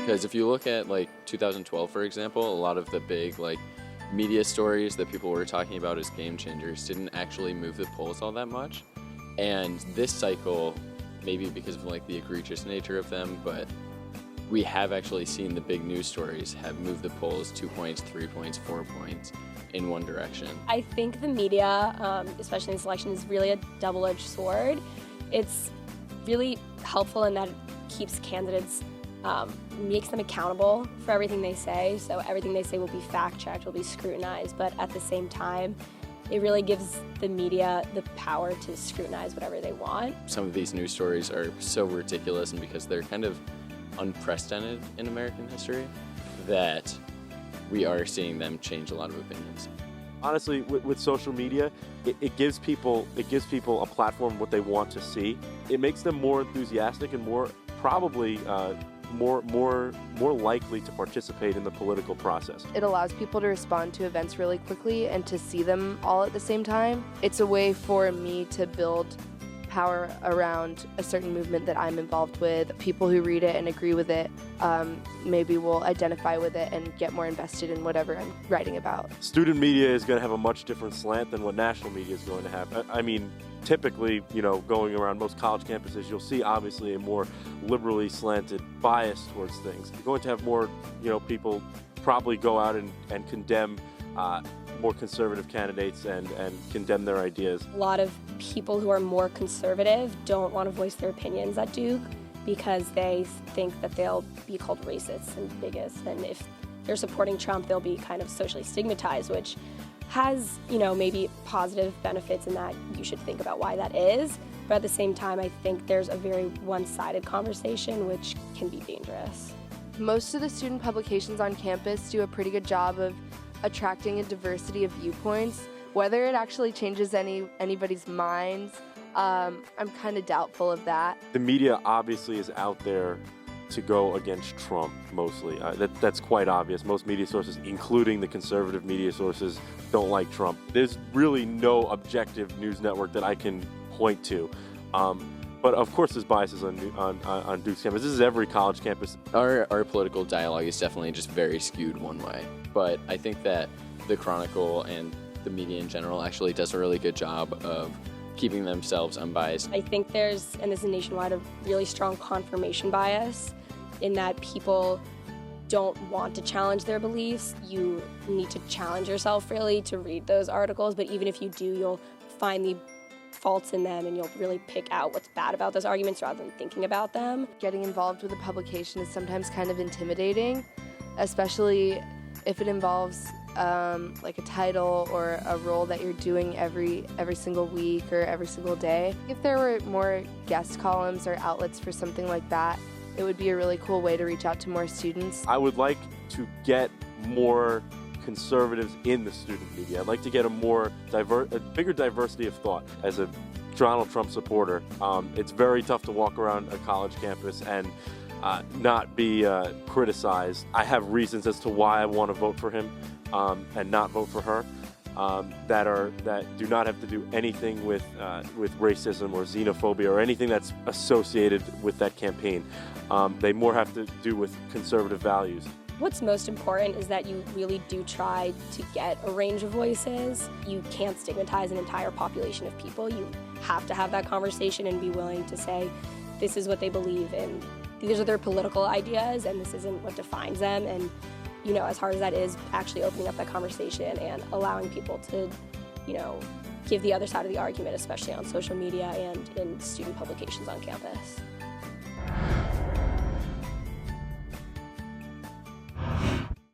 Because if you look at like 2012, for example, a lot of the big like media stories that people were talking about as game changers didn't actually move the polls all that much. And this cycle, maybe because of like the egregious nature of them, but we have actually seen the big news stories have moved the polls 2 points, 3 points, 4 points in one direction. I think the media, especially in this election, is really a double-edged sword. It's really helpful in that it keeps candidates, makes them accountable for everything they say. So everything they say will be fact-checked, will be scrutinized, but at the same time, it really gives the media the power to scrutinize whatever they want. Some of these news stories are so ridiculous, and because they're kind of unprecedented in American history, that we are seeing them change a lot of opinions. Honestly, with social media, it gives people a platform what they want to see. It makes them more enthusiastic and probably more likely to participate in the political process. It allows people to respond to events really quickly and to see them all at the same time. It's a way for me to build power around a certain movement that I'm involved with. People who read it and agree with it maybe will identify with it and get more invested in whatever I'm writing about. Student media is going to have a much different slant than what national media is going to have. I mean, typically, going around most college campuses, you'll see obviously a more liberally slanted bias towards things. You're going to have more, people probably go out and condemn more conservative candidates and condemn their ideas. A lot of people who are more conservative don't want to voice their opinions at Duke because they think that they'll be called racist and bigots, and if they're supporting Trump, they'll be kind of socially stigmatized, which has, maybe positive benefits in that you should think about why that is, but at the same time, I think there's a very one-sided conversation, which can be dangerous. Most of the student publications on campus do a pretty good job of attracting a diversity of viewpoints. Whether it actually changes anybody's minds, I'm kind of doubtful of that. The media obviously is out there to go against Trump mostly. That's quite obvious. Most media sources, including the conservative media sources, don't like Trump. There's really no objective news network that I can point to. But of course there's biases on Duke's campus. This is every college campus. Our political dialogue is definitely just very skewed one way. But I think that the Chronicle and the media in general actually does a really good job of keeping themselves unbiased. I think there's, and this is nationwide, a really strong confirmation bias in that people don't want to challenge their beliefs. You need to challenge yourself really to read those articles, but even if you do, you'll find the faults in them and you'll really pick out what's bad about those arguments rather than thinking about them. Getting involved with a publication is sometimes kind of intimidating, especially if it involves like a title or a role that you're doing every single week or every single day. If there were more guest columns or outlets for something like that, it would be a really cool way to reach out to more students. I would like to get more conservatives in the student media. I'd like to get a bigger diversity of thought. As a Donald Trump supporter, it's very tough to walk around a college campus and not be criticized. I have reasons as to why I want to vote for him and not vote for her that do not have to do anything with racism or xenophobia or anything that's associated with that campaign. They more have to do with conservative values. What's most important is that you really do try to get a range of voices. You can't stigmatize an entire population of people. You have to have that conversation and be willing to say, this is what they believe in. These are their political ideas, and this isn't what defines them. And, as hard as that is, actually opening up that conversation and allowing people to, give the other side of the argument, especially on social media and in student publications on campus.